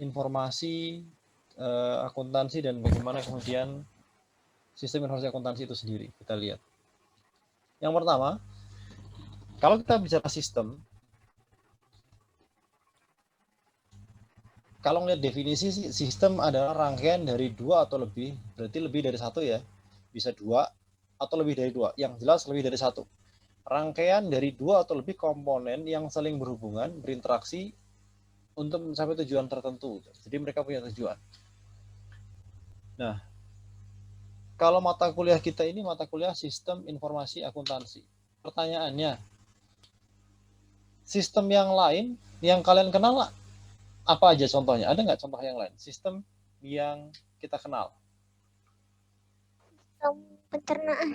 informasi akuntansi dan bagaimana kemudian sistem informasi akuntansi itu sendiri. Kita lihat. Yang pertama, kalau kita bicara sistem, kalau melihat definisi sistem adalah rangkaian dari dua atau lebih, berarti lebih dari satu ya, bisa dua atau lebih dari dua, yang jelas lebih dari satu. Rangkaian dari dua atau lebih komponen yang saling berhubungan, berinteraksi untuk mencapai tujuan tertentu. Jadi mereka punya tujuan. Nah, kalau mata kuliah kita ini mata kuliah sistem informasi akuntansi. Pertanyaannya, sistem yang lain yang kalian kenal apa aja contohnya? Ada nggak contoh yang lain? Sistem yang kita kenal? Pencernaan.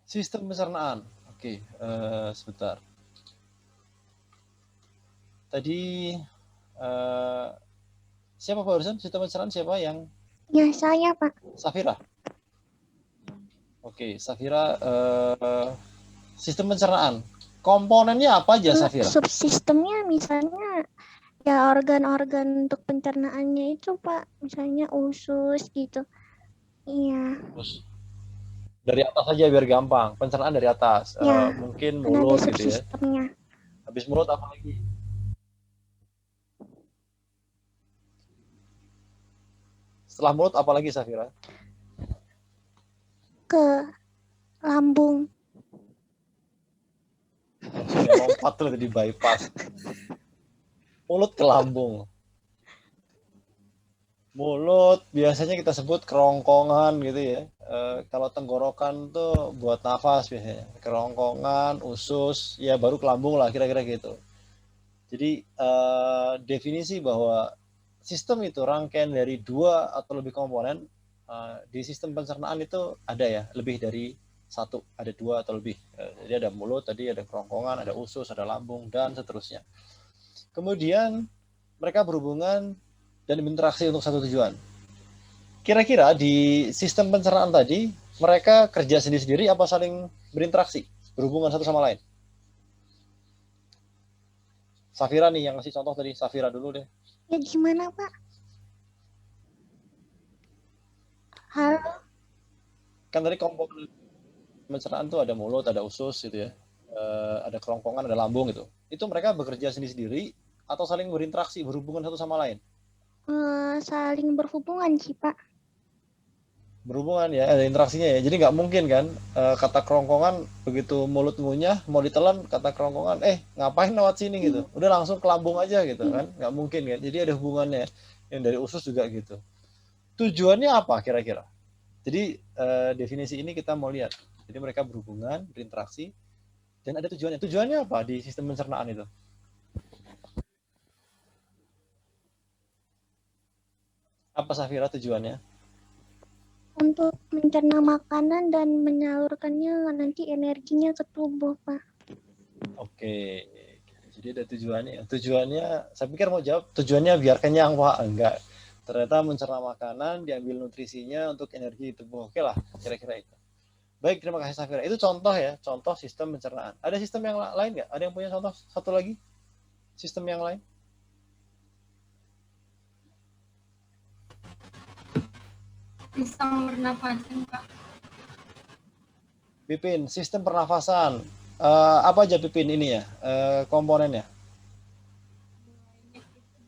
Sistem pencernaan. Oke, sebentar. Tadi siapa barusan sistem pencernaan siapa yang? Ya, saya, Pak. Safira. Oke, Safira, sistem pencernaan. Komponennya apa aja, Safira? Subsistemnya misalnya ya organ-organ untuk pencernaannya itu, Pak. Misalnya usus gitu. Iya. Dari atas aja biar gampang. Pencernaan dari atas. Ya, Mungkin kan ada mulut gitu ya. subsistemnya. Habis mulut apa lagi? Setelah mulut apa lagi, Safira? Ke lambung. Maksudnya lompat tuh di bypass. Mulut ke lambung. Mulut biasanya kita sebut kerongkongan gitu ya. Kalau tenggorokan tuh buat nafas biasanya. Kerongkongan, usus, ya baru ke lambung lah kira-kira gitu. Jadi definisi bahwa sistem itu rangkaian dari dua atau lebih komponen. Di sistem pencernaan itu ada ya, lebih dari satu, ada dua atau lebih. Jadi ada mulut, tadi ada kerongkongan, ada usus, ada lambung, dan seterusnya. Kemudian mereka berhubungan dan berinteraksi untuk satu tujuan. Kira-kira di sistem pencernaan tadi, mereka kerja sendiri-sendiri apa saling berinteraksi, berhubungan satu sama lain? Safira nih yang ngasih contoh tadi, Safira dulu deh. Ya gimana, Pak? Halo? Kan tadi komponen pencernaan tuh ada mulut, ada usus gitu ya, ada kerongkongan, ada lambung gitu. Itu mereka bekerja sendiri-sendiri atau saling berinteraksi, berhubungan satu sama lain? Saling berhubungan sih, Pak. Berhubungan ya, ada interaksinya ya. Jadi nggak mungkin kan kata kerongkongan begitu mulut ngunyah mau ditelan, kata kerongkongan ngapain lewat sini gitu, udah langsung ke lambung aja gitu kan, nggak mungkin kan. Jadi ada hubungannya. Yang dari usus juga gitu. Tujuannya apa kira-kira? Jadi definisi ini kita mau lihat. Jadi mereka berhubungan, berinteraksi, dan ada tujuannya. Tujuannya apa di sistem pencernaan itu? Apa, Safira, tujuannya? Untuk mencerna makanan dan menyalurkannya nanti energinya ke tubuh, Pak. Oke, jadi ada tujuannya. Tujuannya, saya pikir mau jawab, tujuannya biar kenyang, Pak. Enggak. Ternyata mencerna makanan, diambil nutrisinya untuk energi tubuh. Oke lah, kira-kira itu. Baik, terima kasih, Safira. Itu contoh ya, contoh sistem pencernaan. Ada sistem yang lain nggak? Ada yang punya contoh satu lagi? Sistem yang lain? Sistem pernafasan, Pak. Pipin, sistem pernafasan. Apa aja Pipin ini ya, komponennya?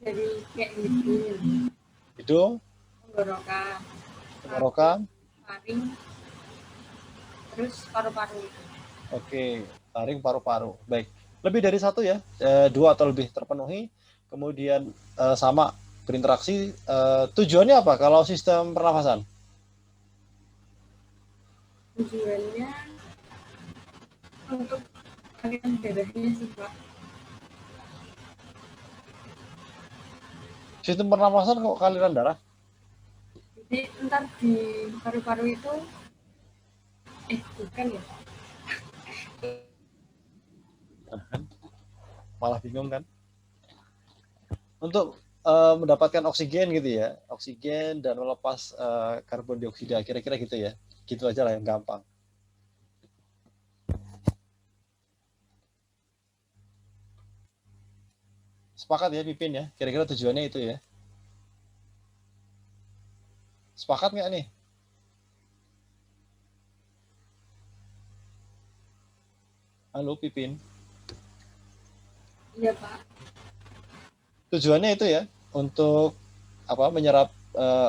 Dari kayak hidung, Hidung, tenggorokan, tenggorokan, taring, terus paru-paru. oke, taring, paru-paru. Baik, lebih dari satu ya, dua atau lebih terpenuhi, kemudian sama berinteraksi. Tujuannya apa kalau sistem pernafasan? Tujuannya untuk aliran darahnya sih, Pak. Sistem pernafasan kok aliran darah? Jadi ntar di paru-paru itu bukan ya, Malah bingung kan? Untuk mendapatkan oksigen gitu ya, oksigen dan melepas karbon dioksida, kira-kira gitu ya. Gitu aja lah yang gampang. Sepakat ya Pipin ya? Kira-kira tujuannya itu ya? Sepakat nggak nih? Halo Pipin. Iya, Pak. Tujuannya itu ya, untuk menyerap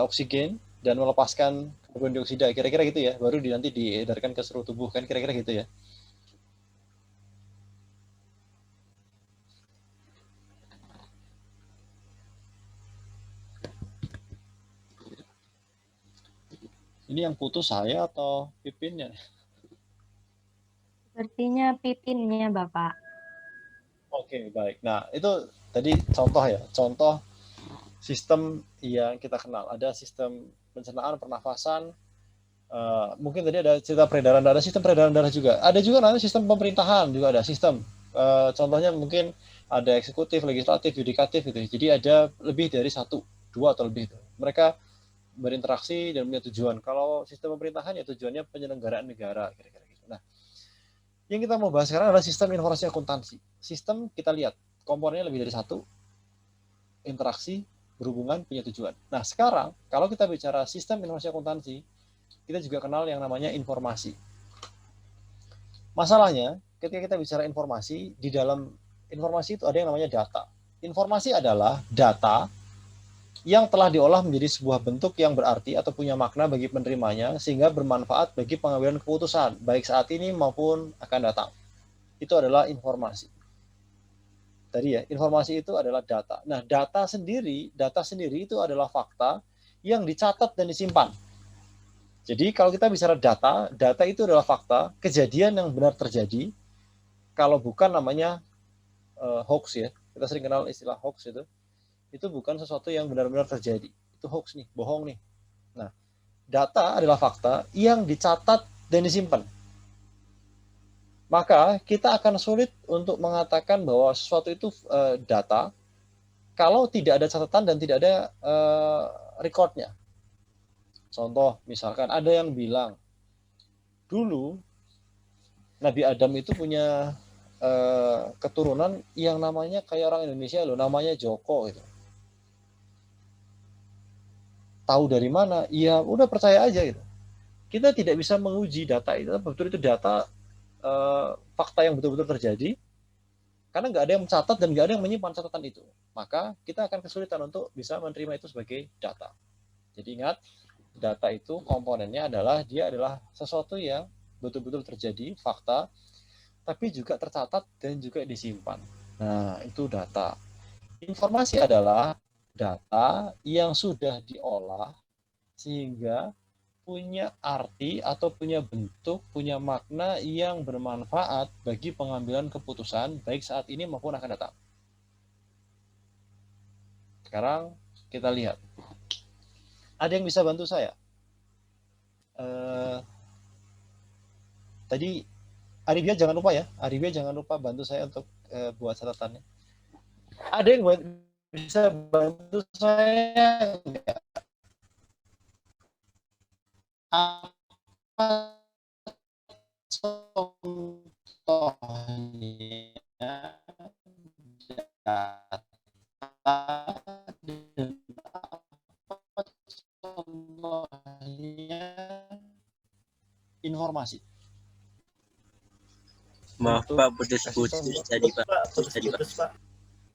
oksigen dan melepaskan karbon dioksida. Kira-kira gitu ya, baru nanti diedarkan ke seluruh tubuh kan, kira-kira gitu ya. Ini yang putus saya atau Pipinnya? Sepertinya Pipinnya, Bapak. Oke, baik. Nah, itu tadi contoh ya, contoh sistem yang kita kenal. Ada sistem pencernaan, pernafasan, mungkin tadi ada cerita peredaran darah, sistem peredaran darah juga. Ada juga nanti sistem pemerintahan juga ada sistem. Contohnya mungkin ada eksekutif, legislatif, yudikatif gitu. Jadi ada lebih dari satu, dua atau lebih. Mereka berinteraksi dan punya tujuan. Kalau sistem pemerintahan ya tujuannya penyelenggaraan negara kira-kira gitu. Nah, yang kita mau bahas sekarang adalah sistem informasi akuntansi. Sistem kita lihat komponennya lebih dari satu, interaksi, berhubungan, punya tujuan. Nah, sekarang kalau kita bicara sistem informasi akuntansi, kita juga kenal yang namanya informasi. Masalahnya, ketika kita bicara informasi, di dalam informasi itu ada yang namanya data. Informasi adalah data yang telah diolah menjadi sebuah bentuk yang berarti atau punya makna bagi penerimanya, sehingga bermanfaat bagi pengambilan keputusan, baik saat ini maupun akan datang. Itu adalah informasi. Tadi ya, informasi itu adalah data. Nah, data sendiri itu adalah fakta yang dicatat dan disimpan. Jadi kalau kita bicara data, data itu adalah fakta, kejadian yang benar terjadi. Kalau bukan namanya hoax ya. Kita sering kenal istilah hoax itu. Itu bukan sesuatu yang benar-benar terjadi. Itu hoax nih, bohong nih. Nah, data adalah fakta yang dicatat dan disimpan. Maka kita akan sulit untuk mengatakan bahwa sesuatu itu data kalau tidak ada catatan dan tidak ada recordnya. Contoh, misalkan ada yang bilang, dulu Nabi Adam itu punya keturunan yang namanya kayak orang Indonesia loh, namanya Joko gitu. Tahu dari mana? Ya udah percaya aja gitu. Kita tidak bisa menguji data itu, betul itu data fakta yang betul-betul terjadi, karena nggak ada yang mencatat dan nggak ada yang menyimpan catatan itu. Maka kita akan kesulitan untuk bisa menerima itu sebagai data. Jadi ingat, data itu komponennya adalah dia adalah sesuatu yang betul-betul terjadi, fakta, tapi juga tercatat dan juga disimpan. Nah, itu data. Informasi adalah data yang sudah diolah sehingga punya arti atau punya bentuk, punya makna yang bermanfaat bagi pengambilan keputusan baik saat ini maupun akan datang. Sekarang kita lihat. Ada yang bisa bantu saya? Tadi Aribia jangan lupa ya. Aribia jangan lupa bantu saya untuk buat catatannya. Ada yang bisa bantu saya enggak? Apa contohnya data dan apa contohnya informasi? Maaf Pak, putus-putus tadi Pak. Putus Pak.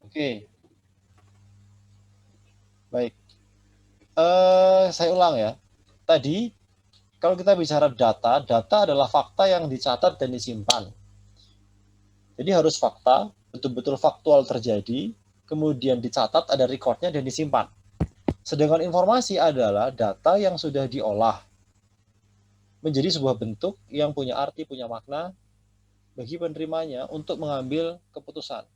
Oke. Baik. Saya ulang ya. Tadi kalau kita bicara data, data adalah fakta yang dicatat dan disimpan. Jadi harus fakta, betul-betul faktual terjadi, kemudian dicatat, ada recordnya dan disimpan. Sedangkan informasi adalah data yang sudah diolah menjadi sebuah bentuk yang punya arti, punya makna bagi penerimanya untuk mengambil keputusan.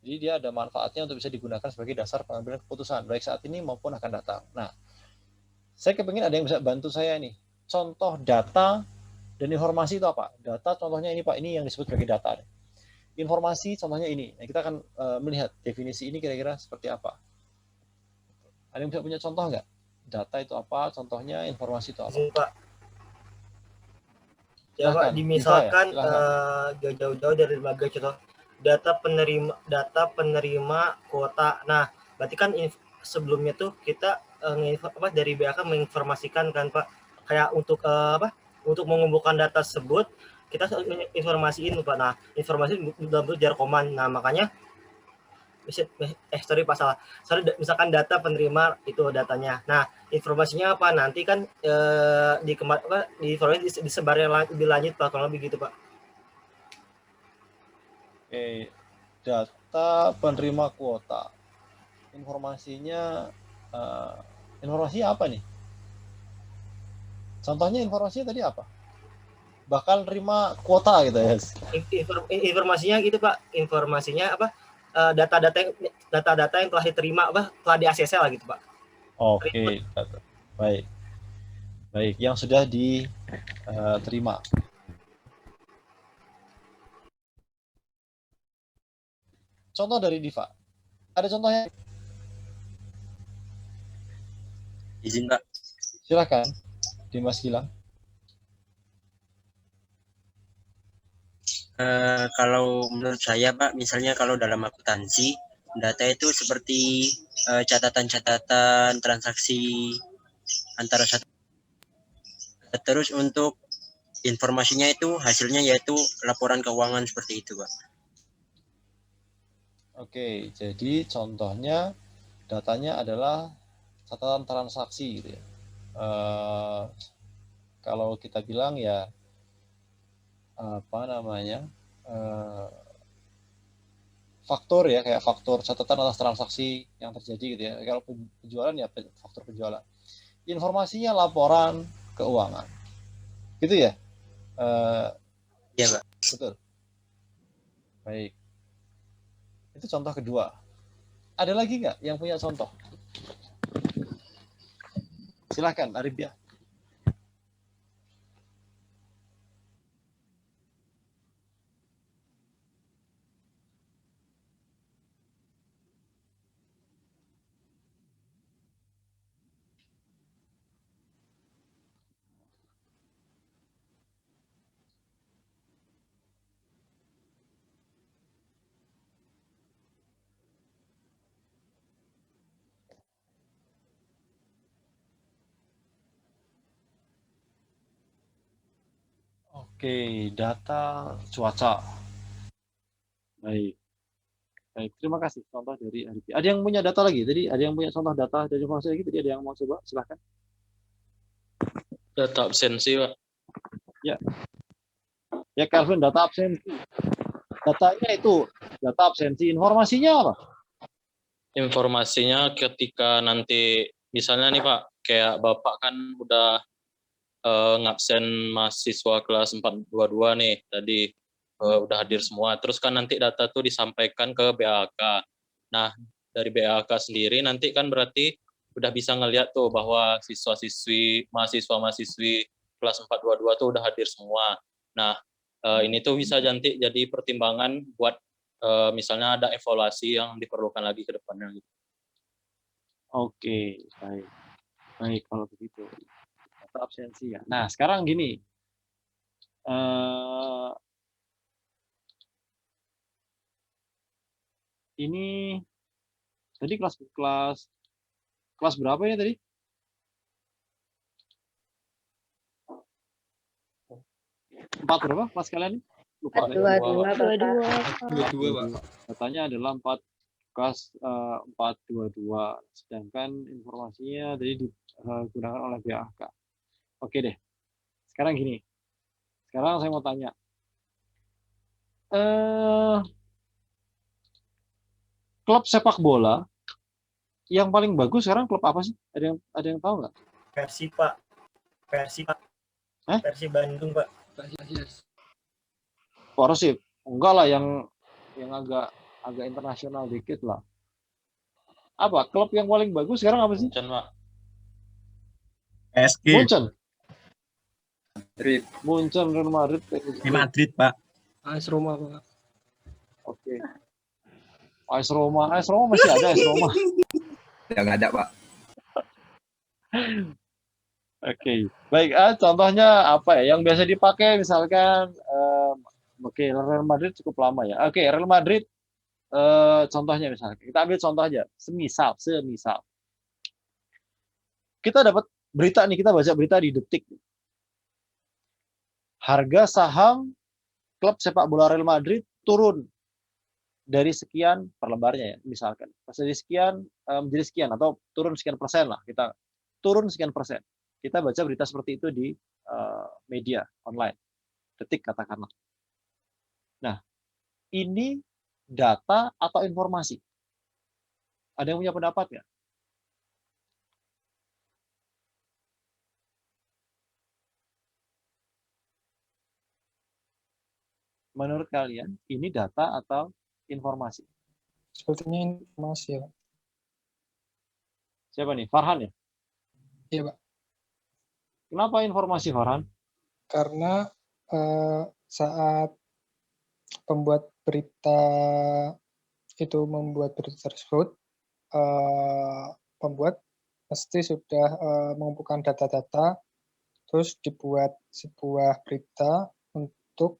Jadi dia ada manfaatnya untuk bisa digunakan sebagai dasar pengambilan keputusan, baik saat ini maupun akan datang. Nah, saya kepingin ada yang bisa bantu saya nih. Contoh data dan informasi itu apa? Data contohnya ini Pak, ini yang disebut sebagai data. Informasi contohnya ini. Nah, kita akan melihat definisi ini kira-kira seperti apa. Ada yang bisa punya contoh nggak? Data itu apa? Contohnya informasi itu apa? Pak. Ya Pak, dimisalkan ya? jauh-jauh dari lembaga contoh data penerima kuota. Nah, berarti kan sebelumnya tuh kita dari BAK menginformasikan kan Pak, kayak untuk untuk mengumpulkan data tersebut kita informasiin Pak. Nah, informasi dalam bentuk jarkoman. Nah, makanya misalkan data penerima itu datanya. Nah, informasinya apa? Nanti kan di informasi disebarnya lebih lanjut Pak, kalau lebih gitu Pak. Oke, data penerima kuota. Informasinya apa nih? Contohnya informasinya tadi apa? Bakal terima kuota gitu ya. Informasinya gitu Pak. Informasinya apa? Data-data yang telah diterima telah di ACC lah gitu Pak. Oke, baik. Baik, yang sudah diterima. Contoh dari Diva. Ada contohnya? Izin Pak. Silakan, Dimas Gilang. Kalau menurut saya Pak, misalnya kalau dalam akuntansi, data itu seperti catatan-catatan transaksi antara satu. Terus untuk informasinya itu hasilnya yaitu laporan keuangan seperti itu Pak. Oke, jadi contohnya datanya adalah catatan transaksi gitu ya. Kalau kita bilang ya apa namanya faktur ya, kayak faktur catatan atas transaksi yang terjadi gitu ya. Kalau penjualan ya faktur penjualan. Informasinya laporan keuangan, gitu ya. Iya Pak. Betul. Baik. Itu contoh kedua. Ada lagi nggak yang punya contoh? Silakan, Aribia. Oke, data cuaca. Baik. Baik, terima kasih contoh dari Arifin. Ada yang punya data lagi? Tadi ada yang punya contoh data dari informasi lagi? Tadi ada yang mau coba? Silahkan. Data absensi, Pak. Ya. Ya, Kelvin, data absensi. Datanya itu, data absensi. Informasinya apa? Informasinya ketika nanti, misalnya nih Pak, kayak Bapak kan udah ngabsen mahasiswa kelas 422 nih, tadi udah hadir semua. Terus kan nanti data tuh disampaikan ke BAK. Nah, dari BAK sendiri nanti kan berarti udah bisa ngelihat tuh bahwa siswa-siswi, mahasiswa-mahasiswi kelas 422 tuh udah hadir semua. Nah, ini tuh bisa nanti jadi pertimbangan buat misalnya ada evaluasi yang diperlukan lagi ke depannya. Oke, baik. Baik, kalau begitu. Data absensi ya. Nah, sekarang gini. Ini tadi kelas berapa ya tadi? Empat berapa kelas kalian? Lupa. 22. Datanya adalah 4 kelas 422. Sedangkan informasinya tadi digunakan oleh BAK. Oke deh. Sekarang gini. Sekarang saya mau tanya. Klub sepak bola yang paling bagus sekarang klub apa sih? Ada yang tahu nggak? Persib Pak. Persib Bandung Pak. Persib. Enggak lah, yang agak internasional dikit lah. Apa klub yang paling bagus sekarang apa sih? Munchen, Pak. PSG. Munchen, Real Madrid. Di Madrid Pak. AS Roma Pak. Oke. AS Roma masih ada AS Roma. Ya nggak ada Pak. Oke. Baik, contohnya apa ya? Yang biasa dipakai misalkan Oke, Real Madrid cukup lama ya. Oke, Real Madrid contohnya misalnya. Kita ambil contoh aja. Semisal kita dapat berita nih, kita baca berita di Detik. Harga saham klub sepak bola Real Madrid turun dari sekian per lembarnya ya, misalkan. Dari sekian menjadi sekian atau turun sekian persen lah. Kita turun sekian persen. Kita baca berita seperti itu di media online. Detik katakanlah. Nah, ini data atau informasi? Ada yang punya pendapat nggak? Menurut kalian, ini data atau informasi? Sepertinya informasi ya, Pak. Siapa nih? Farhan ya? Iya, Pak. Kenapa informasi, Farhan? Karena saat pembuat berita itu membuat berita tersebut, pembuat pasti sudah mengumpulkan data-data, terus dibuat sebuah berita untuk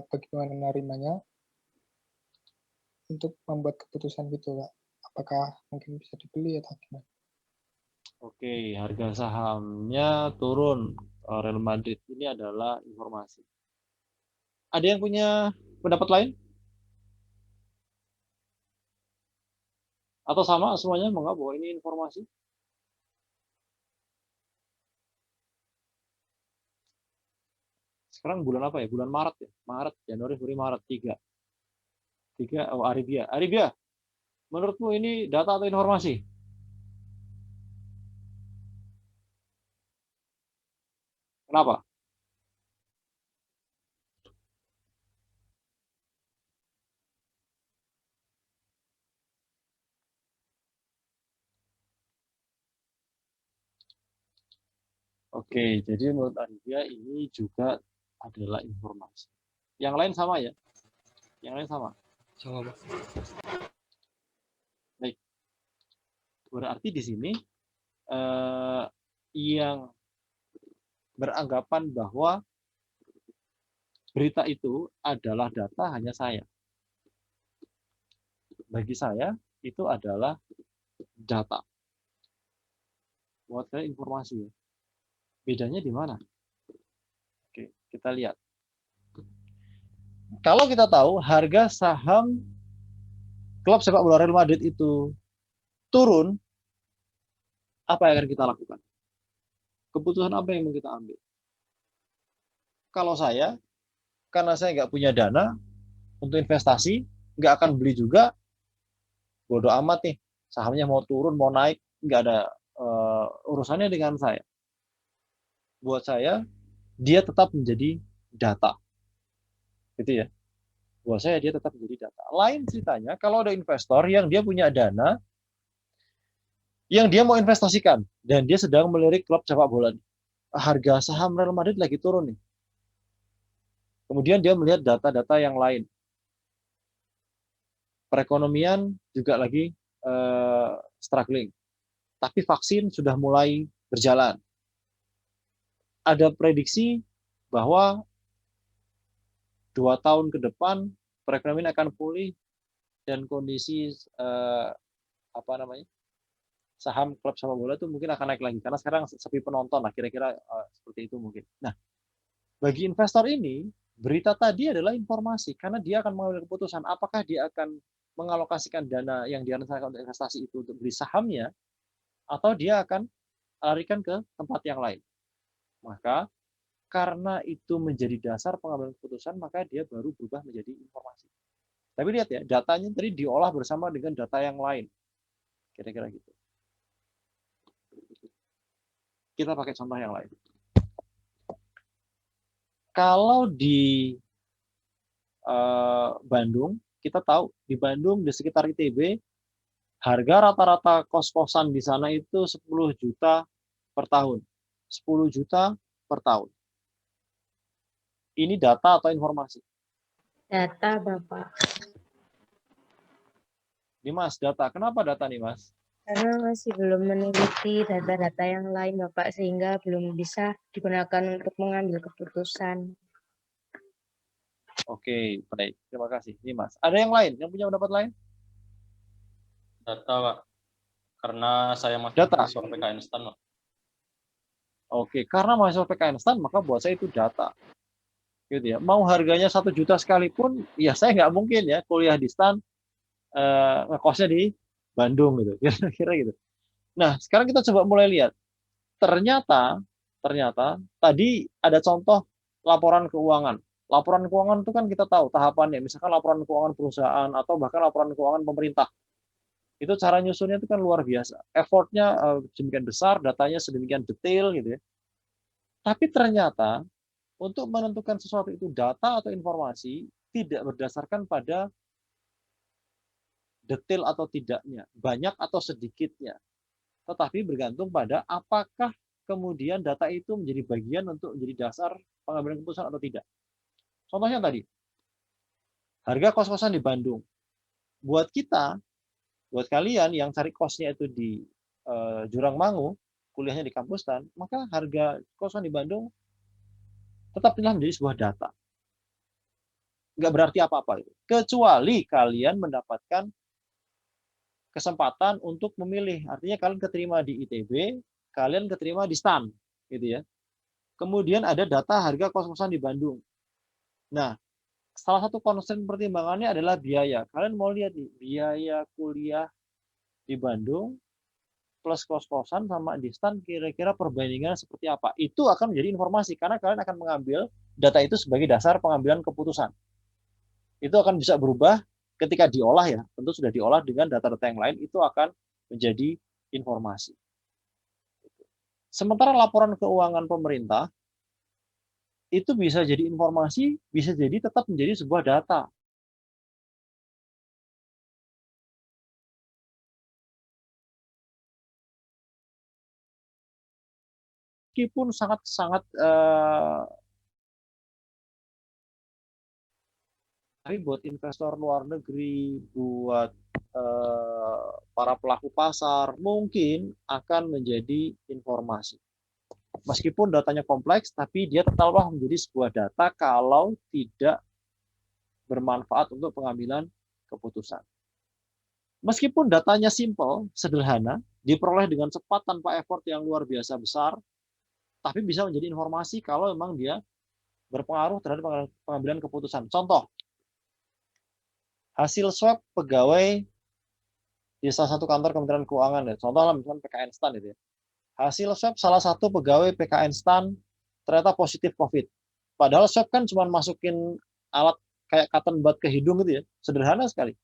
bagaimana menerimanya, untuk membuat keputusan gitu, Pak. Apakah mungkin bisa dibeli atau gimana? Oke, harga sahamnya turun Real Madrid. Ini adalah informasi. Ada yang punya pendapat lain? Atau sama semuanya menganggap bahwa ini informasi? Sekarang bulan apa ya? Bulan Maret ya? Maret, Januari, Februari, Maret. 3. Oh, Aribia. Aribia, menurutmu ini data atau informasi? Kenapa? Oke, jadi menurut Aribia ini juga adalah informasi. Yang lain sama ya? Yang lain sama? Sama, Pak. Baik. Berarti di sini yang beranggapan bahwa berita itu adalah data hanya saya. Bagi saya, itu adalah data. Buat saya informasi ya. Bedanya di mana? Oke, kita lihat. Kalau kita tahu harga saham klub sepak bola Real Madrid itu turun, apa yang akan kita lakukan? Keputusan apa yang mau kita ambil? Kalau saya, karena saya nggak punya dana untuk investasi, nggak akan beli juga, bodoh amat nih, sahamnya mau turun, mau naik, nggak ada urusannya dengan saya. Buat saya, dia tetap menjadi data. Gitu ya. Buat saya, dia tetap menjadi data. Lain ceritanya, kalau ada investor yang dia punya dana, yang dia mau investasikan, dan dia sedang melirik klub sepak bola. Harga saham Real Madrid lagi turun nih. Kemudian dia melihat data-data yang lain. Perekonomian juga lagi struggling. Tapi vaksin sudah mulai berjalan. Ada prediksi bahwa 2 tahun ke depan perekonomian akan pulih dan kondisi saham klub sepak bola itu mungkin akan naik lagi karena sekarang sepi penonton lah, kira-kira seperti itu mungkin. Nah, bagi investor ini berita tadi adalah informasi karena dia akan mengambil keputusan apakah dia akan mengalokasikan dana yang dia rencanakan untuk investasi itu untuk beli sahamnya atau dia akan larikan ke tempat yang lain. Maka karena itu menjadi dasar pengambilan keputusan, maka dia baru berubah menjadi informasi. Tapi lihat ya, datanya tadi diolah bersama dengan data yang lain. Kira-kira gitu. Kita pakai contoh yang lain. Kalau di Bandung, kita tahu di Bandung, di sekitar ITB, harga rata-rata kos-kosan di sana itu 10 juta per tahun. 10 juta per tahun. Ini data atau informasi? Data, Bapak. Dimas, data. Kenapa data nih, Mas? Karena masih belum meneliti data-data yang lain, Bapak, sehingga belum bisa digunakan untuk mengambil keputusan. Oke, baik. Terima kasih. Ini Mas. Ada yang lain? Yang punya pendapat lain? Data, Pak. Karena saya masih Data. mahasiswa PKN STAN, Pak. Oke, karena mahasiswa PKN STAN, maka buat saya itu data. Gitu ya. Mau harganya 1 juta sekalipun, ya saya nggak mungkin ya kuliah di STAN, ngekosnya di Bandung gitu. Kira-kira gitu. Nah, sekarang kita coba mulai lihat. Ternyata tadi ada contoh laporan keuangan. Laporan keuangan itu kan kita tahu tahapannya, misalkan laporan keuangan perusahaan atau bahkan laporan keuangan pemerintah. Itu cara nyusunnya itu kan luar biasa. Effortnya sedemikian besar, datanya sedemikian detail gitu ya. Tapi ternyata untuk menentukan sesuatu itu data atau informasi tidak berdasarkan pada detail atau tidaknya, banyak atau sedikitnya, tetapi bergantung pada apakah kemudian data itu menjadi bagian untuk menjadi dasar pengambilan keputusan atau tidak. Contohnya tadi, harga kos-kosan di Bandung. Buat kita, buat kalian yang cari kosnya itu di Jurangmangu, kuliahnya di kampus STAN, maka harga kosan di Bandung tetap telah menjadi sebuah data. Nggak berarti apa-apa itu. Kecuali kalian mendapatkan kesempatan untuk memilih. Artinya kalian keterima di ITB, kalian keterima di STAN, gitu ya. Kemudian ada data harga kos-kosan di Bandung. Nah, salah satu concern pertimbangannya adalah biaya. Kalian mau lihat nih, biaya kuliah di Bandung plus kos-kosan sama di STAN kira-kira perbandingan seperti apa. Itu akan menjadi informasi karena kalian akan mengambil data itu sebagai dasar pengambilan keputusan. Itu akan bisa berubah ketika diolah ya. Tentu sudah diolah dengan data-data yang lain, itu akan menjadi informasi. Sementara laporan keuangan pemerintah itu bisa jadi informasi, bisa jadi tetap menjadi sebuah data. Meskipun sangat-sangat tapi buat investor luar negeri, buat para pelaku pasar, mungkin akan menjadi informasi. Meskipun datanya kompleks, tapi dia tetaplah menjadi sebuah data kalau tidak bermanfaat untuk pengambilan keputusan. Meskipun datanya simple, sederhana, diperoleh dengan cepat tanpa effort yang luar biasa besar, tapi bisa menjadi informasi kalau memang dia berpengaruh terhadap pengambilan keputusan. Contoh, hasil swab pegawai di salah satu kantor Kementerian Keuangan, ya. Contoh lah misalnya PKN STAN itu ya. Hasil swab salah satu pegawai PKN STAN ternyata positif COVID. Padahal swab kan cuma masukin alat kayak cotton bud ke hidung gitu ya, sederhana sekali.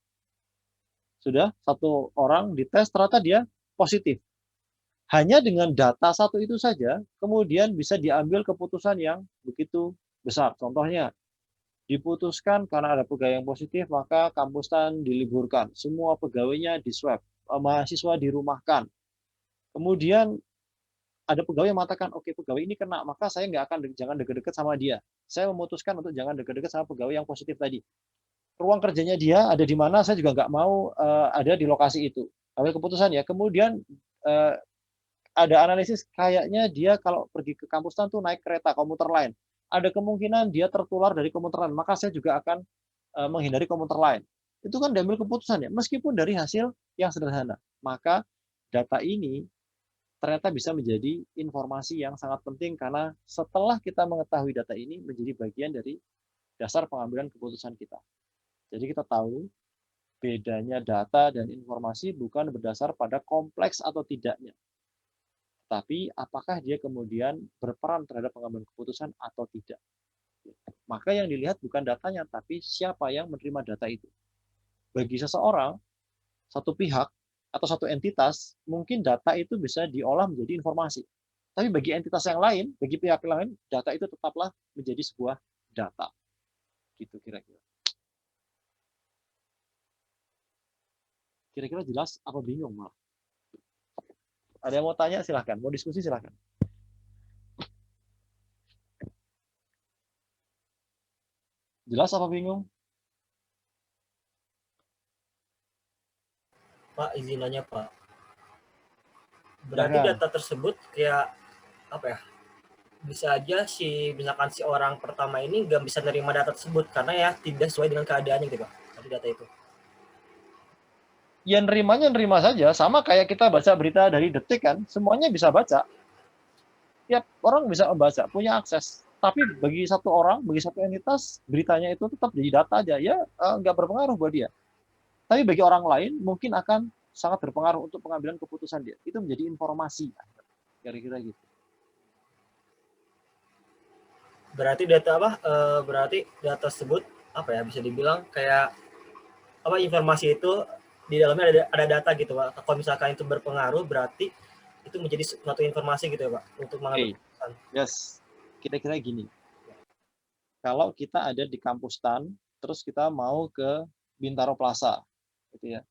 Sudah satu orang dites ternyata dia positif. Hanya dengan data satu itu saja, kemudian bisa diambil keputusan yang begitu besar. Contohnya, diputuskan karena ada pegawai yang positif, maka kampus STAN diliburkan. Semua pegawainya di swab, mahasiswa dirumahkan. Kemudian ada pegawai yang mengatakan, oke pegawai ini kena, maka saya jangan deket-deket sama dia. Saya memutuskan untuk jangan deket-deket sama pegawai yang positif tadi. Ruang kerjanya dia ada di mana, saya juga nggak mau ada di lokasi itu. Ambil keputusan ya. Kemudian ada analisis kayaknya dia kalau pergi ke kampus STAN tuh naik kereta komuter lain. Ada kemungkinan dia tertular dari komuter lain, maka saya juga akan menghindari komuter lain. Itu kan diambil keputusan ya, meskipun dari hasil yang sederhana. Maka data ini ternyata bisa menjadi informasi yang sangat penting karena setelah kita mengetahui data ini menjadi bagian dari dasar pengambilan keputusan kita. Jadi kita tahu bedanya data dan informasi bukan berdasar pada kompleks atau tidaknya, tapi apakah dia kemudian berperan terhadap pengambilan keputusan atau tidak. Maka yang dilihat bukan datanya, tapi siapa yang menerima data itu. Bagi seseorang, satu pihak, atau satu entitas, mungkin data itu bisa diolah menjadi informasi. Tapi bagi entitas yang lain, bagi pihak lain, data itu tetaplah menjadi sebuah data. Gitu kira-kira. Kira-kira jelas apa bingung malah? Ada yang mau tanya silahkan, mau diskusi silahkan. Jelas apa bingung? Pak, izin nanya Pak. Berarti data tersebut kayak apa ya? bisa aja misalkan si orang pertama ini nggak bisa nerima data tersebut karena ya tidak sesuai dengan keadaannya gitu Pak, tadi data itu. Ya nerima saja, sama kayak kita baca berita dari Detik kan, semuanya bisa baca. Tiap orang bisa membaca, punya akses. Tapi bagi satu orang, bagi satu entitas, beritanya itu tetap jadi data aja, ya nggak berpengaruh buat dia. Tapi bagi orang lain mungkin akan sangat berpengaruh untuk pengambilan keputusan dia. Itu menjadi informasi, kira-kira gitu. Berarti data apa? Berarti data tersebut apa ya, bisa dibilang kayak apa, informasi itu di dalamnya ada data gitu Pak. Kalau misalkan itu berpengaruh berarti itu menjadi suatu informasi gitu ya Pak untuk mengambil keputusan. Yes, kira-kira gini. Kalau kita ada di kampus TAN, terus kita mau ke Bintaro Plaza, gitu ya.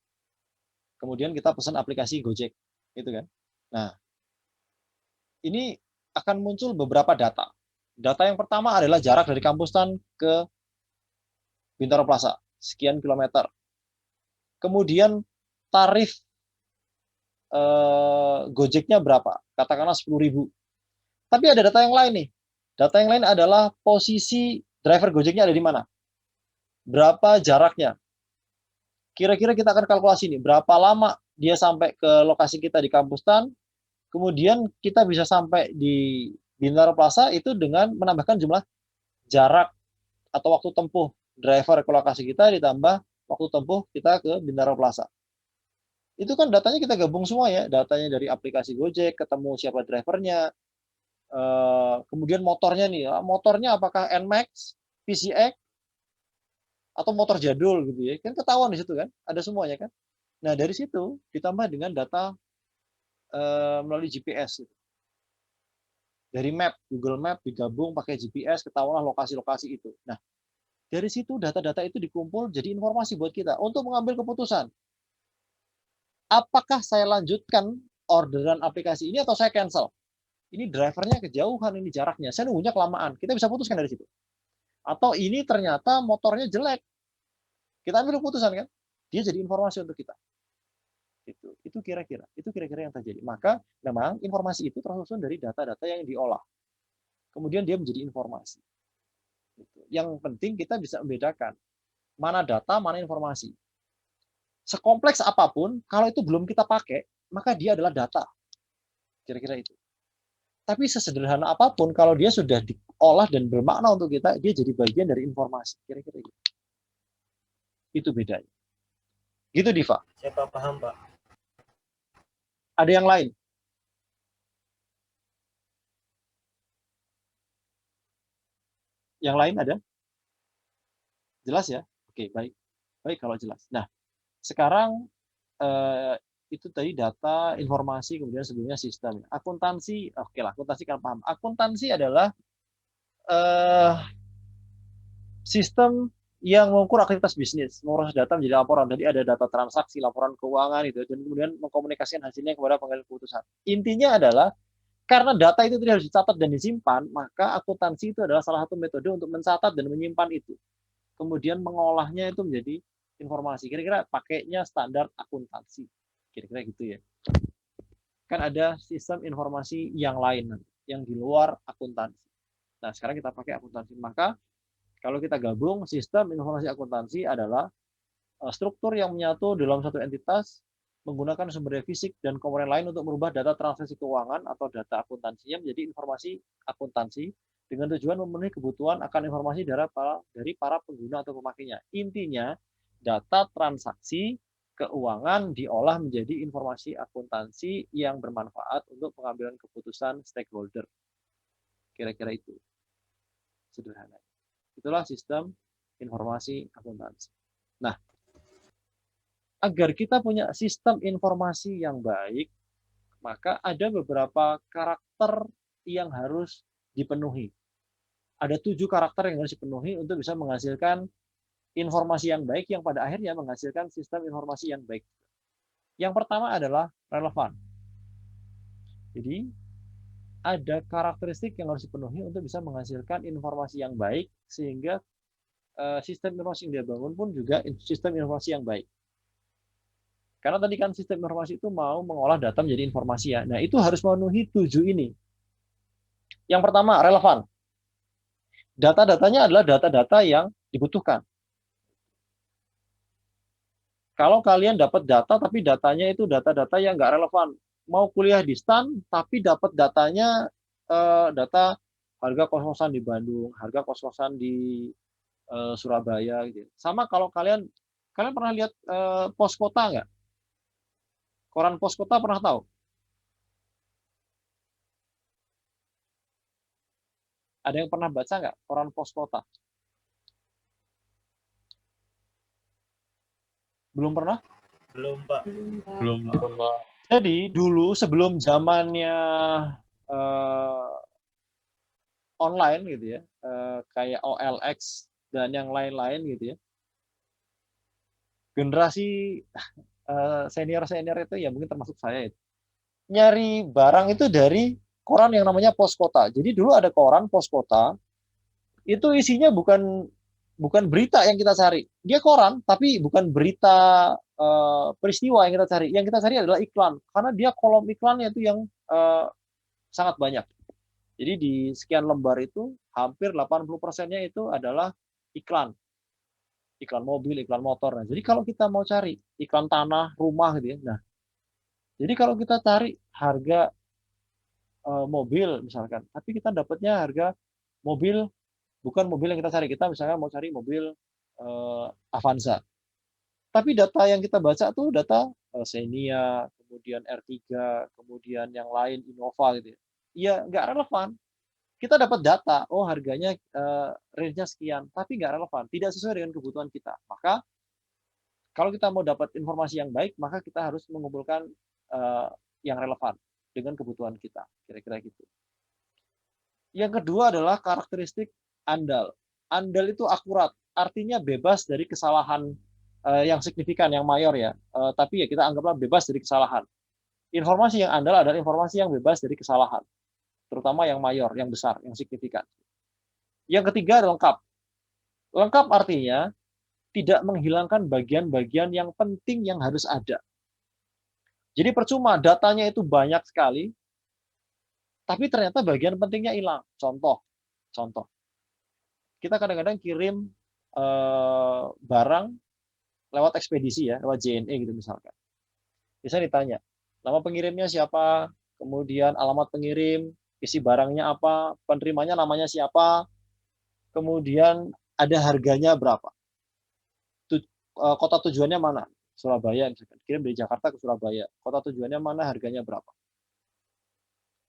Kemudian kita pesan aplikasi Gojek, gitu kan. Nah, ini akan muncul beberapa data. Data yang pertama adalah jarak dari kampus TAN ke Bintaro Plaza, sekian kilometer. Kemudian tarif Gojeknya berapa? Katakanlah 10.000. Tapi ada data yang lain nih. Data yang lain adalah posisi driver Gojeknya ada di mana. Berapa jaraknya. Kira-kira kita akan kalkulasi nih, berapa lama dia sampai ke lokasi kita di kampus TAN. Kemudian kita bisa sampai di Bintaro Plaza itu dengan menambahkan jumlah jarak atau waktu tempuh driver ke lokasi kita ditambah waktu tempuh kita ke Bintaro Plaza. Itu kan datanya kita gabung semua ya, datanya dari aplikasi Gojek, ketemu siapa drivernya, kemudian motornya nih, motornya apakah NMAX, PCX, atau motor jadul gitu ya, kan ketahuan di situ kan, ada semuanya kan. Nah dari situ ditambah dengan data melalui GPS gitu. Dari map, Google Map digabung pakai GPS, ketahuanlah lokasi-lokasi itu. Nah dari situ data-data itu dikumpul jadi informasi buat kita untuk mengambil keputusan. Apakah saya lanjutkan orderan aplikasi ini atau saya cancel? Ini drivernya kejauhan, ini jaraknya, saya nunggunya kelamaan. Kita bisa putuskan dari situ. Atau ini ternyata motornya jelek. Kita ambil keputusan kan? Dia jadi informasi untuk kita. Itu kira-kira yang terjadi. Maka memang informasi itu tersusun dari data-data yang diolah. Kemudian dia menjadi informasi. Yang penting kita bisa membedakan mana data, mana informasi. Sekompleks apapun, kalau itu belum kita pakai, maka dia adalah data. Kira-kira itu. Tapi sesederhana apapun, kalau dia sudah diolah dan bermakna untuk kita, dia jadi bagian dari informasi. Kira-kira gitu. Itu bedanya. Gitu, Diva. Saya paham, Pak. Ada yang lain? Yang lain ada? Jelas ya? Oke, baik. Baik kalau jelas. Nah, sekarang itu tadi data, informasi, kemudian sebelumnya sistem. Akuntansi, oke lah, akuntansi kan paham. Akuntansi adalah sistem yang mengukur aktivitas bisnis, mengurus data menjadi laporan. Jadi ada data transaksi, laporan keuangan itu, dan kemudian mengkomunikasikan hasilnya kepada pengambil keputusan. Intinya adalah karena data itu tidak harus dicatat dan disimpan, maka akuntansi itu adalah salah satu metode untuk mencatat dan menyimpan itu. Kemudian mengolahnya itu menjadi informasi. Kira-kira pakainya standar akuntansi. Kira-kira gitu ya. Kan ada sistem informasi yang lain, yang di luar akuntansi. Nah, sekarang kita pakai akuntansi. Maka, kalau kita gabung, sistem informasi akuntansi adalah struktur yang menyatu dalam satu entitas, menggunakan sumber daya fisik dan komponen lain untuk merubah data transaksi keuangan atau data akuntansinya menjadi informasi akuntansi, dengan tujuan memenuhi kebutuhan akan informasi dari para pengguna atau pemakainya. Intinya, data transaksi keuangan diolah menjadi informasi akuntansi yang bermanfaat untuk pengambilan keputusan stakeholder. Kira-kira itu. Sederhana. Itulah sistem informasi akuntansi. Nah, agar kita punya sistem informasi yang baik, maka ada beberapa karakter yang harus dipenuhi. Ada 7 karakter yang harus dipenuhi untuk bisa menghasilkan informasi yang baik yang pada akhirnya menghasilkan sistem informasi yang baik. Yang pertama adalah relevan. Jadi ada karakteristik yang harus dipenuhi untuk bisa menghasilkan informasi yang baik sehingga sistem informasi yang dia bangun pun juga sistem informasi yang baik. Karena tadi kan sistem informasi itu mau mengolah data menjadi informasi ya. Nah, itu harus memenuhi 7 ini. Yang pertama, relevan. Data-datanya adalah data-data yang dibutuhkan. Kalau kalian dapat data, tapi datanya itu data-data yang nggak relevan. Mau kuliah di STAN, tapi dapat datanya data harga kos-kosan di Bandung, harga kos-kosan di Surabaya. Gitu. Sama kalau kalian pernah lihat pos kota nggak? Koran pos kota pernah tahu? Ada yang pernah baca nggak koran pos kota? Belum pernah? Belum, Pak. Belum. Jadi dulu sebelum zamannya online gitu ya, kayak OLX dan yang lain-lain gitu ya. Generasi senior-senior itu ya mungkin termasuk saya itu. Nyari barang itu dari koran yang namanya Pos Kota. Jadi dulu ada koran Pos Kota, itu isinya bukan berita yang kita cari. Dia koran, tapi bukan berita peristiwa yang kita cari. Yang kita cari adalah iklan, karena dia kolom iklannya itu yang sangat banyak. Jadi di sekian lembar itu hampir 80%-nya itu adalah iklan. Iklan mobil, iklan motor. Nah, jadi kalau kita mau cari iklan tanah, rumah gitu ya. Nah, jadi kalau kita cari harga mobil misalkan, tapi kita dapatnya harga mobil bukan mobil yang kita cari. Kita misalnya mau cari mobil Avanza. Tapi data yang kita baca tuh data Xenia, kemudian R3, kemudian yang lain Innova gitu ya. Iya, nggak relevan. Kita dapat data, oh harganya range-nya sekian, tapi nggak relevan, tidak sesuai dengan kebutuhan kita. Maka kalau kita mau dapat informasi yang baik, maka kita harus mengumpulkan yang relevan dengan kebutuhan kita, kira-kira gitu. Yang kedua adalah karakteristik andal. Andal itu akurat, artinya bebas dari kesalahan yang signifikan, yang mayor ya. Tapi ya kita anggaplah bebas dari kesalahan. Informasi yang andal adalah informasi yang bebas dari kesalahan, terutama yang mayor, yang besar, yang signifikan. Yang ketiga adalah lengkap. Lengkap artinya tidak menghilangkan bagian-bagian yang penting yang harus ada. Jadi percuma datanya itu banyak sekali, tapi ternyata bagian pentingnya hilang. Contoh. Kita kadang-kadang kirim barang lewat ekspedisi ya, lewat JNE gitu misalkan. Bisa ditanya, nama pengirimnya siapa, kemudian alamat pengirim, isi barangnya apa, penerimanya namanya siapa, kemudian ada harganya berapa, kota tujuannya mana, Surabaya misalkan, kirim dari Jakarta ke Surabaya, kota tujuannya mana, harganya berapa.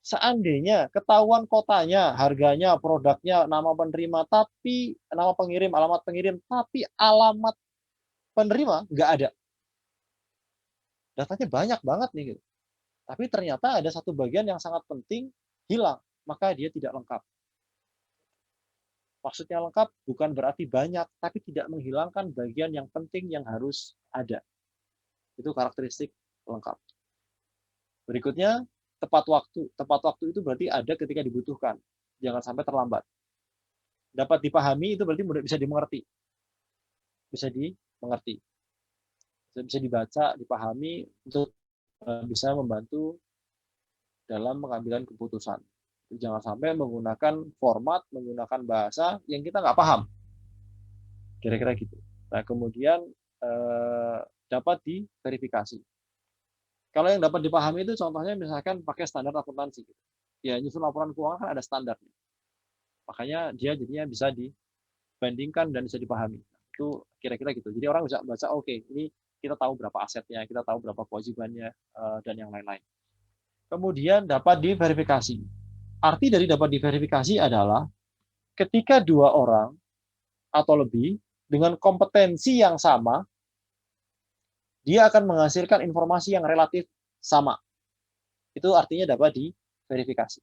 Seandainya ketahuan kotanya, harganya, produknya, nama penerima, tapi nama pengirim, alamat pengirim, tapi alamat penerima nggak ada. Datanya banyak banget nih gitu. Tapi ternyata ada satu bagian yang sangat penting hilang, maka dia tidak lengkap. Maksudnya lengkap bukan berarti banyak, tapi tidak menghilangkan bagian yang penting yang harus ada. Itu karakteristik lengkap. Berikutnya, tepat waktu. Tepat waktu itu berarti ada ketika dibutuhkan. Jangan sampai terlambat. Dapat dipahami itu berarti mudah bisa dimengerti. Bisa dimengerti. Bisa dibaca, dipahami untuk bisa membantu dalam pengambilan keputusan. Jangan sampai menggunakan format, menggunakan bahasa yang kita nggak paham. Kira-kira gitu. Nah, kemudian dapat diverifikasi. Kalau yang dapat dipahami itu contohnya misalkan pakai standar akuntansi. Ya, nyusun laporan keuangan kan ada standarnya. Makanya dia jadinya bisa dibandingkan dan bisa dipahami. Itu kira-kira gitu. Jadi orang bisa baca, oke, ini kita tahu berapa asetnya, kita tahu berapa kewajibannya, dan yang lain-lain. Kemudian dapat diverifikasi. Arti dari dapat diverifikasi adalah ketika dua orang atau lebih dengan kompetensi yang sama, dia akan menghasilkan informasi yang relatif sama. Itu artinya dapat diverifikasi.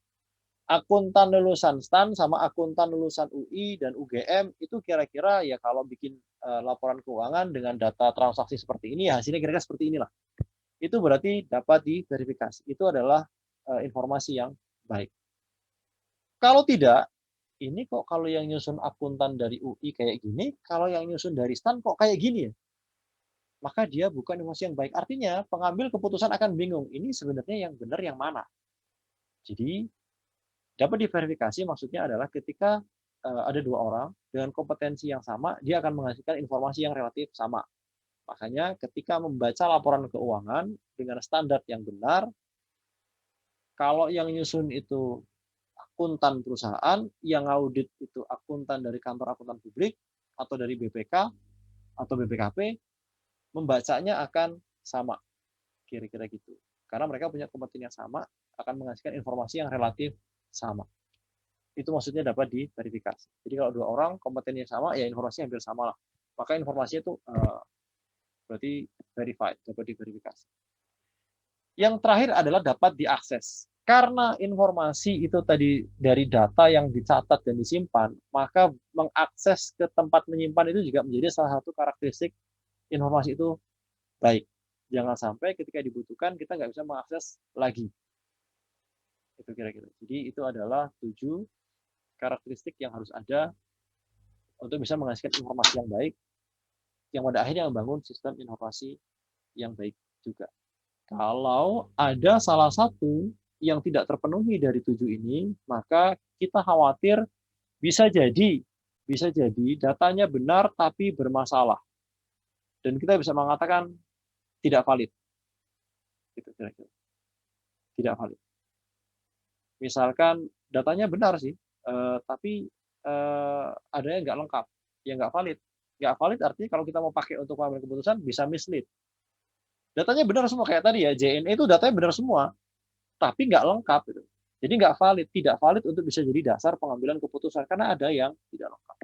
Akuntan lulusan STAN sama akuntan lulusan UI dan UGM itu kira-kira ya kalau bikin laporan keuangan dengan data transaksi seperti ini, hasilnya kira-kira seperti inilah. Itu berarti dapat diverifikasi. Itu adalah informasi yang baik. Kalau tidak, ini kok kalau yang nyusun akuntan dari UI kayak gini, kalau yang nyusun dari STAN kok kayak gini ya? Maka dia bukan informasi yang baik. Artinya pengambil keputusan akan bingung. Ini sebenarnya yang benar yang mana? Jadi Dapat diverifikasi maksudnya adalah ketika ada dua orang dengan kompetensi yang sama, dia akan menghasilkan informasi yang relatif sama. Makanya ketika membaca laporan keuangan dengan standar yang benar, kalau yang nyusun itu akuntan perusahaan, yang audit itu akuntan dari kantor akuntan publik atau dari BPK atau BPKP, membacanya akan sama, kira-kira gitu. Karena mereka punya kompetensi yang sama, akan menghasilkan informasi yang relatif sama. Itu maksudnya dapat diverifikasi. Jadi kalau dua orang kompetensinya sama, ya informasinya hampir sama lah. Maka informasinya itu berarti verified, dapat diverifikasi. Yang terakhir adalah dapat diakses. Karena informasi itu tadi dari data yang dicatat dan disimpan, maka mengakses ke tempat menyimpan itu juga menjadi salah satu karakteristik informasi itu baik. Jangan sampai ketika dibutuhkan kita nggak bisa mengakses lagi. Itu kira-kira. Jadi itu adalah 7 karakteristik yang harus ada untuk bisa menghasilkan informasi yang baik, yang pada akhirnya membangun sistem informasi yang baik juga. Kalau ada salah satu yang tidak terpenuhi dari 7 ini, maka kita khawatir bisa jadi datanya benar tapi bermasalah. Dan kita bisa mengatakan tidak valid. Gitu kira-kira. Tidak valid. Misalkan datanya benar sih, tapi ada yang nggak lengkap, ya nggak valid. Nggak valid artinya kalau kita mau pakai untuk mengambil keputusan bisa mislead. Datanya benar semua kayak tadi ya, JNE itu datanya benar semua, tapi nggak lengkap. Gitu. Jadi nggak valid, tidak valid untuk bisa jadi dasar pengambilan keputusan karena ada yang tidak lengkap.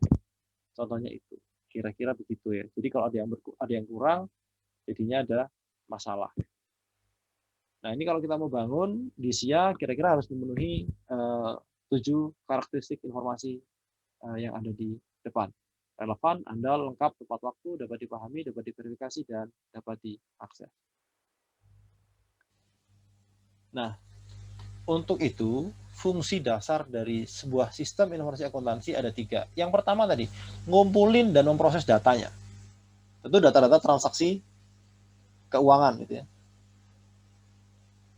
Contohnya itu, kira-kira begitu ya. Jadi kalau ada yang kurang, jadinya ada masalah. Nah ini kalau kita mau bangun di SIA kira-kira harus memenuhi 7 karakteristik informasi yang ada di depan. Relevan, andal, lengkap, tepat waktu, dapat dipahami, dapat diverifikasi, dan dapat diakses. Nah, untuk itu, fungsi dasar dari sebuah sistem informasi akuntansi ada 3. Yang pertama tadi, ngumpulin dan memproses datanya. Tentu data-data transaksi keuangan gitu ya.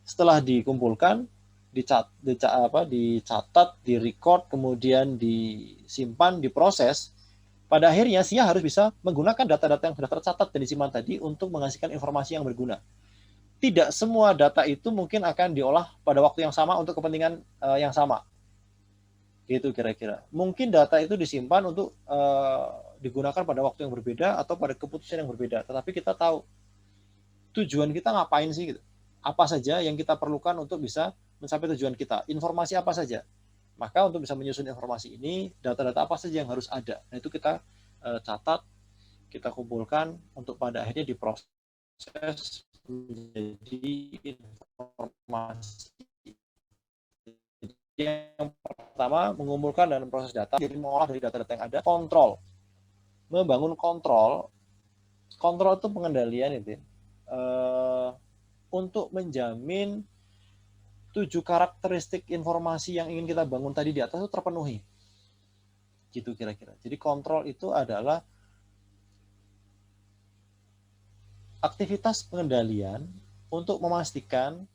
Setelah dikumpulkan, dicatat, direcord, kemudian disimpan, diproses, pada akhirnya SIA harus bisa menggunakan data-data yang sudah tercatat dan disimpan tadi untuk menghasilkan informasi yang berguna. Tidak semua data itu mungkin akan diolah pada waktu yang sama untuk kepentingan yang sama. Gitu kira-kira. Mungkin data itu disimpan untuk digunakan pada waktu yang berbeda atau pada keputusan yang berbeda. Tetapi kita tahu tujuan kita ngapain sih gitu. Apa saja yang kita perlukan untuk bisa mencapai tujuan kita. Informasi apa saja. Maka untuk bisa menyusun informasi ini, data-data apa saja yang harus ada. Nah itu kita catat, kita kumpulkan untuk pada akhirnya diproses menjadi informasi. Yang pertama, mengumpulkan dan proses data, jadi mengolah dari data-data yang ada, kontrol. Membangun kontrol itu pengendalian itu untuk menjamin 7 karakteristik informasi yang ingin kita bangun tadi di atas itu terpenuhi. Gitu kira-kira. Jadi kontrol itu adalah aktivitas pengendalian untuk memastikan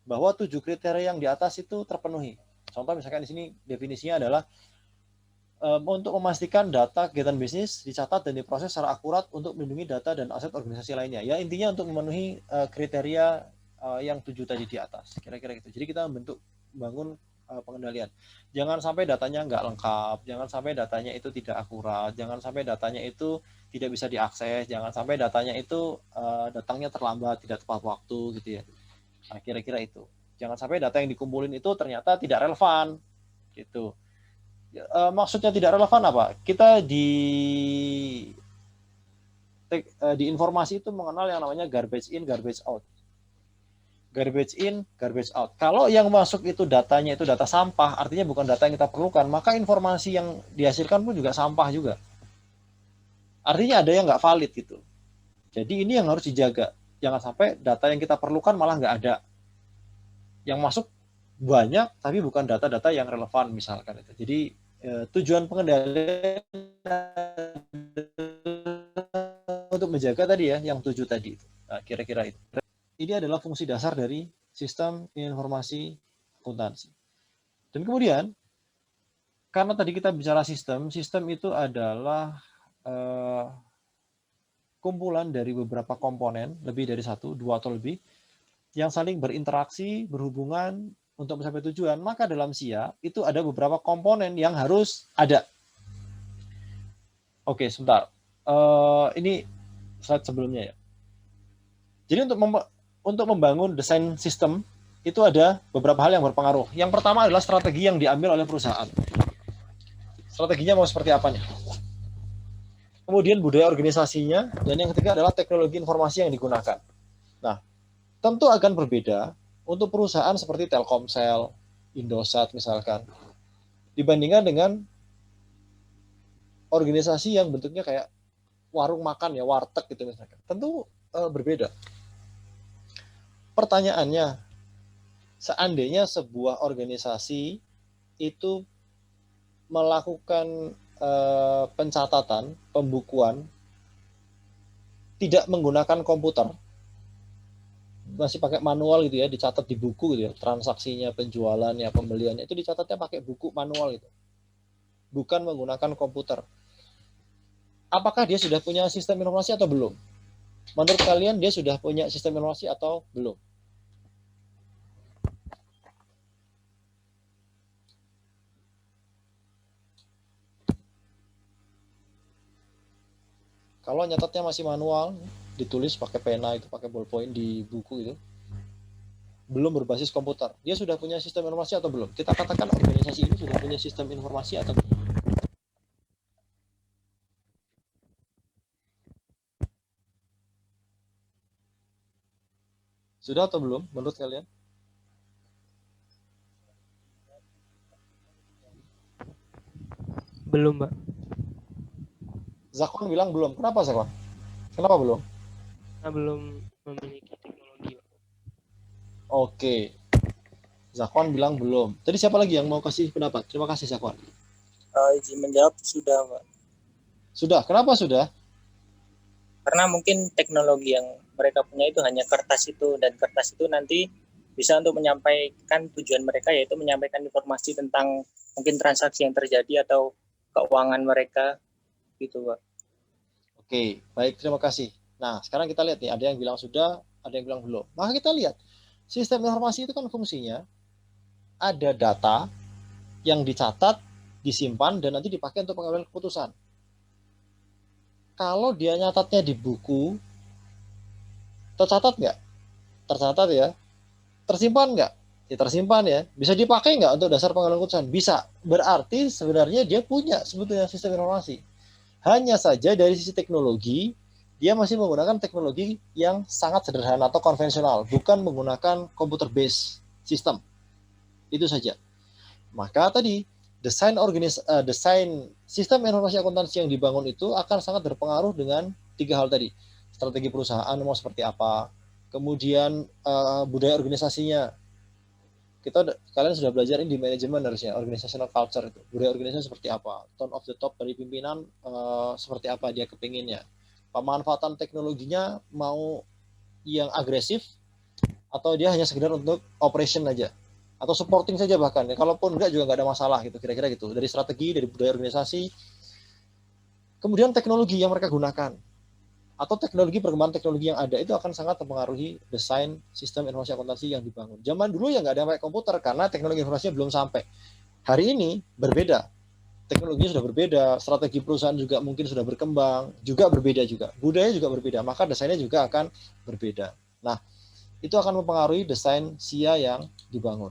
bahwa 7 kriteria yang di atas itu terpenuhi. Contoh misalkan di sini definisinya adalah untuk memastikan data kegiatan bisnis dicatat dan diproses secara akurat untuk melindungi data dan aset organisasi lainnya. Ya intinya untuk memenuhi kriteria yang 7 tadi di atas, kira-kira gitu. Jadi kita bangun pengendalian. Jangan sampai datanya nggak lengkap, jangan sampai datanya itu tidak akurat, jangan sampai datanya itu tidak bisa diakses, jangan sampai datanya itu datangnya terlambat, tidak tepat waktu gitu ya. Nah, kira-kira itu. Jangan sampai data yang dikumpulin itu ternyata tidak relevan gitu. Maksudnya tidak relevan apa? Kita di informasi itu mengenal yang namanya garbage in, garbage out. Garbage in, garbage out. Kalau yang masuk itu datanya itu data sampah, artinya bukan data yang kita perlukan, maka informasi yang dihasilkan pun juga sampah juga. Artinya ada yang nggak valid gitu. Jadi ini yang harus dijaga. Jangan sampai data yang kita perlukan malah nggak ada. Yang masuk banyak, tapi bukan data-data yang relevan misalkan itu. Jadi tujuan pengendalian untuk menjaga tadi ya, yang 7 tadi itu. Nah, kira-kira itu. Ini adalah fungsi dasar dari sistem informasi akuntansi. Dan kemudian, karena tadi kita bicara sistem itu adalah kumpulan dari beberapa komponen, lebih dari satu, dua atau lebih, yang saling berinteraksi, berhubungan untuk mencapai tujuan. Maka dalam SIA itu ada beberapa komponen yang harus ada. Oke, sebentar. Ini slide sebelumnya ya. Jadi untuk membangun desain sistem itu ada beberapa hal yang berpengaruh. Yang pertama adalah strategi yang diambil oleh perusahaan. Strateginya mau seperti apa nih? Kemudian budaya organisasinya, dan yang ketiga adalah teknologi informasi yang digunakan. Nah, tentu akan berbeda untuk perusahaan seperti Telkomsel, Indosat misalkan, dibandingkan dengan organisasi yang bentuknya kayak warung makan ya, warteg gitu misalkan. Tentu berbeda. Pertanyaannya, seandainya sebuah organisasi itu melakukan pencatatan, pembukuan, tidak menggunakan komputer, masih pakai manual gitu ya, dicatat di buku gitu ya, transaksinya, penjualannya, pembeliannya, itu dicatatnya pakai buku manual gitu, bukan menggunakan komputer. Apakah dia sudah punya sistem informasi atau belum? Menurut kalian dia sudah punya sistem informasi atau belum? Kalau nyatatnya masih manual, ditulis pakai pena itu, pakai ballpoint di buku itu, belum berbasis komputer, dia sudah punya sistem informasi atau belum? Kita katakan organisasi ini sudah punya sistem informasi atau belum? Sudah atau belum menurut kalian? Belum, Mbak. Zakwan bilang belum. Kenapa Zakwan? Kenapa belum? Kita belum memiliki teknologi, Pak. Oke. Zakwan bilang belum. Tadi siapa lagi yang mau kasih pendapat? Terima kasih Zakwan. Izin menjawab, sudah, Pak. Sudah. Kenapa sudah? Karena mungkin teknologi yang mereka punya itu hanya kertas itu, dan kertas itu nanti bisa untuk menyampaikan tujuan mereka, yaitu menyampaikan informasi tentang mungkin transaksi yang terjadi atau keuangan mereka gitu, Pak. Oke, baik, terima kasih. Nah, sekarang kita lihat nih, ada yang bilang sudah, ada yang bilang belum. Maka kita lihat, sistem informasi itu kan fungsinya ada data yang dicatat, disimpan, dan nanti dipakai untuk pengambilan keputusan. Kalau dia nyatatnya di buku, tercatat nggak? Tercatat ya. Tersimpan nggak? Ya tersimpan ya. Bisa dipakai nggak untuk dasar pengambilan keputusan? Bisa. Berarti sebenarnya dia punya sebetulnya sistem informasi. Hanya saja dari sisi teknologi, dia masih menggunakan teknologi yang sangat sederhana atau konvensional, bukan menggunakan computer based system. Itu saja. Maka tadi desain sistem informasi akuntansi yang dibangun itu akan sangat berpengaruh dengan tiga hal tadi. Strategi perusahaan mau seperti apa, kemudian budaya organisasinya. Kalian sudah belajar ini di manajemen harusnya, organizational culture itu. Budaya organisasi seperti apa, tone of the top dari pimpinan seperti apa dia kepinginnya. Pemanfaatan teknologinya mau yang agresif atau dia hanya sekedar untuk operation aja atau supporting saja bahkan ya. Kalaupun enggak juga enggak ada masalah gitu, kira-kira gitu. Dari strategi, dari budaya organisasi. Kemudian teknologi yang mereka gunakan atau teknologi, perkembangan teknologi yang ada itu akan sangat mempengaruhi desain sistem informasi akuntansi yang dibangun. Zaman dulu ya nggak ada yang pakai komputer karena teknologi informasinya belum sampai. Hari ini berbeda, teknologinya sudah berbeda, strategi perusahaan juga mungkin sudah berkembang, juga berbeda juga, budaya juga berbeda, maka desainnya juga akan berbeda. Nah, itu akan mempengaruhi desain SIA yang dibangun.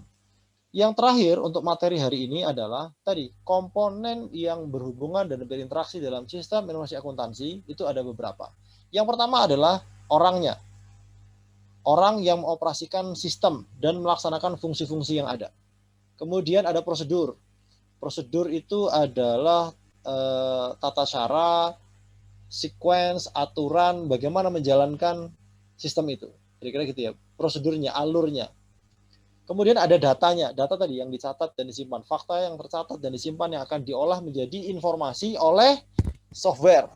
Yang terakhir untuk materi hari ini adalah tadi komponen yang berhubungan dan berinteraksi dalam sistem informasi akuntansi itu ada beberapa. Yang pertama adalah orangnya. Orang yang mengoperasikan sistem dan melaksanakan fungsi-fungsi yang ada. Kemudian ada prosedur. Prosedur itu adalah tata cara, sequence, aturan, bagaimana menjalankan sistem itu. Kira-kira gitu ya. Prosedurnya, alurnya. Kemudian ada datanya. Data tadi yang dicatat dan disimpan. Fakta yang tercatat dan disimpan yang akan diolah menjadi informasi oleh software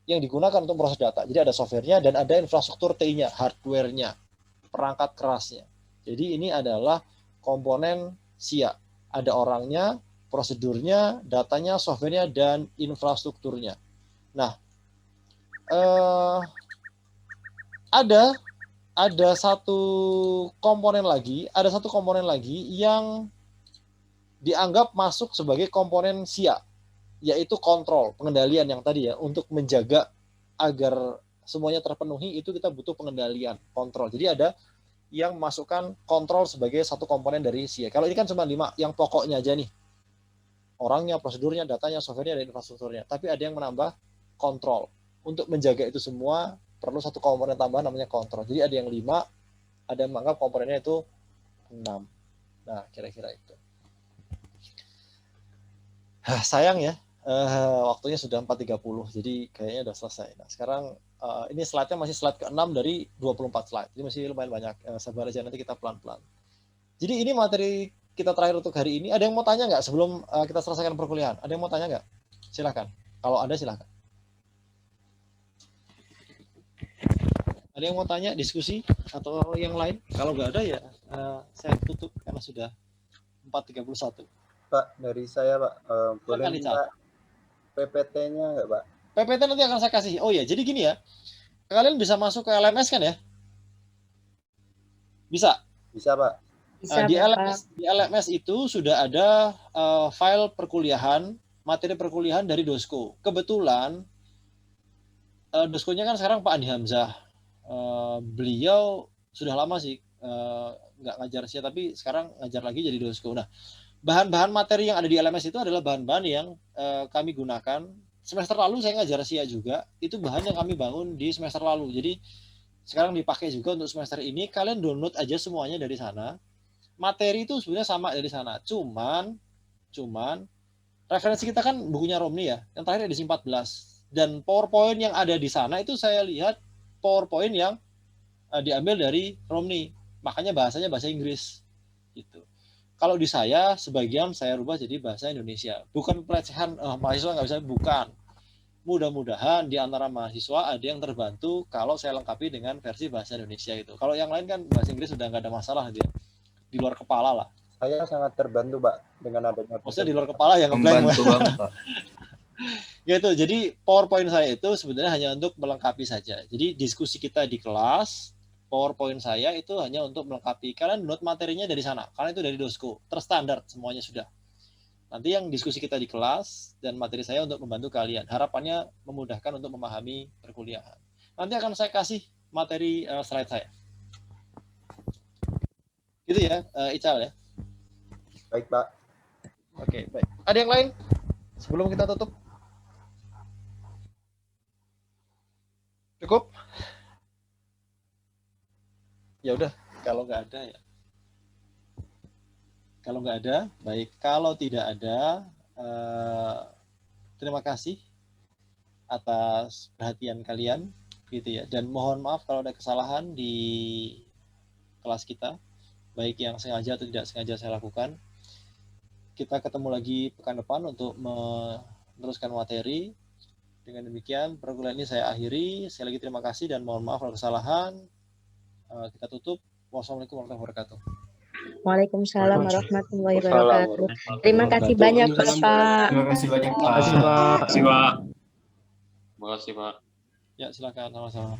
yang digunakan untuk proses data. Jadi ada softwarenya dan ada infrastruktur TI-nya, hardware-nya, perangkat kerasnya. Jadi ini adalah komponen SIA Ada orangnya, prosedurnya, datanya, softwarenya, dan infrastrukturnya. Nah, ada satu komponen lagi yang dianggap masuk sebagai komponen SIA, yaitu kontrol, pengendalian yang tadi ya, untuk menjaga agar semuanya terpenuhi itu kita butuh pengendalian, kontrol. Jadi ada yang masukkan kontrol sebagai satu komponen dari SIA. Kalau ini kan cuma 5 yang pokoknya aja nih. Orangnya, prosedurnya, datanya, softwarenya, dan infrastrukturnya. Tapi ada yang menambah kontrol. Untuk menjaga itu semua perlu satu komponen tambahan namanya kontrol. Jadi ada yang 5, ada yang menganggap komponennya itu 6. Nah, kira-kira itu. Sayang ya, waktunya sudah 4.30, jadi kayaknya udah selesai. Nah, sekarang ini slide-nya masih slide ke-6 dari 24 slide, jadi masih lumayan banyak. Sabar aja, nanti kita pelan-pelan. Jadi ini materi kita terakhir untuk hari ini. Ada yang mau tanya nggak sebelum kita selesaikan perkuliahan? Ada yang mau tanya nggak? Silahkan. Kalau ada, silahkan. Ada yang mau tanya, diskusi, atau yang lain? Kalau nggak ada ya, saya tutup karena sudah 4.31. Pak, dari saya Pak, boleh minta PPT-nya nggak Pak? PPT nanti akan saya kasih. Oh ya, jadi gini ya, kalian bisa masuk ke LMS kan ya? Bisa? Bisa Pak. Bisa, di Bapak. LMS itu sudah ada file perkuliahan, materi perkuliahan dari Dosko. Kebetulan Doskonya kan sekarang Pak Andi Hamzah. Beliau sudah lama sih nggak ngajar sih, tapi sekarang ngajar lagi jadi Dosko. Nah, bahan-bahan materi yang ada di LMS itu adalah bahan-bahan yang kami gunakan. Semester lalu saya ngajar SIA juga, itu bahan yang kami bangun di semester lalu. Jadi sekarang dipakai juga untuk semester ini. Kalian download aja semuanya dari sana. Materi itu sebenarnya sama dari sana. Cuman referensi kita kan bukunya Romni ya, yang terakhir edisi 14. Dan PowerPoint yang ada di sana itu saya lihat PowerPoint yang diambil dari Romni. Makanya bahasanya bahasa Inggris gitu. Kalau di saya, sebagian saya rubah jadi bahasa Indonesia. Bukan pelecehan mahasiswa nggak bisa, bukan. Mudah-mudahan di antara mahasiswa ada yang terbantu kalau saya lengkapi dengan versi bahasa Indonesia itu. Kalau yang lain kan bahasa Inggris sudah nggak ada masalah dia. Di luar kepala lah. Saya sangat terbantu Pak dengan adanya. Maksudnya di luar kepala yang Membantu banget Pak. Gitu. Jadi PowerPoint saya itu sebenarnya hanya untuk melengkapi saja. Jadi diskusi kita di kelas, PowerPoint saya itu hanya untuk melengkapi. Kalian download materinya dari sana, karena itu dari Dosko, terstandar semuanya sudah. Nanti yang diskusi kita di kelas dan materi saya untuk membantu kalian. Harapannya memudahkan untuk memahami perkuliahan. Nanti akan saya kasih materi slide saya. Gitu ya, Ical ya. Baik Pak. Oke, baik. Ada yang lain sebelum kita tutup? Cukup? Ya udah, kalau nggak ada ya. Kalau nggak ada, baik. Kalau tidak ada, terima kasih atas perhatian kalian, gitu ya. Dan mohon maaf kalau ada kesalahan di kelas kita, baik yang sengaja atau tidak sengaja saya lakukan. Kita ketemu lagi pekan depan untuk meneruskan materi. Dengan demikian, perkuliahan ini saya akhiri. Sekali lagi terima kasih dan mohon maaf kalau kesalahan. Kita tutup. Wassalamualaikum warahmatullahi wabarakatuh. Waalaikumsalam warahmatullahi wabarakatuh. Terima kasih banyak Bapak. Terima kasih banyak Pak. Terima kasih Pak. Ya, silakan sama-sama.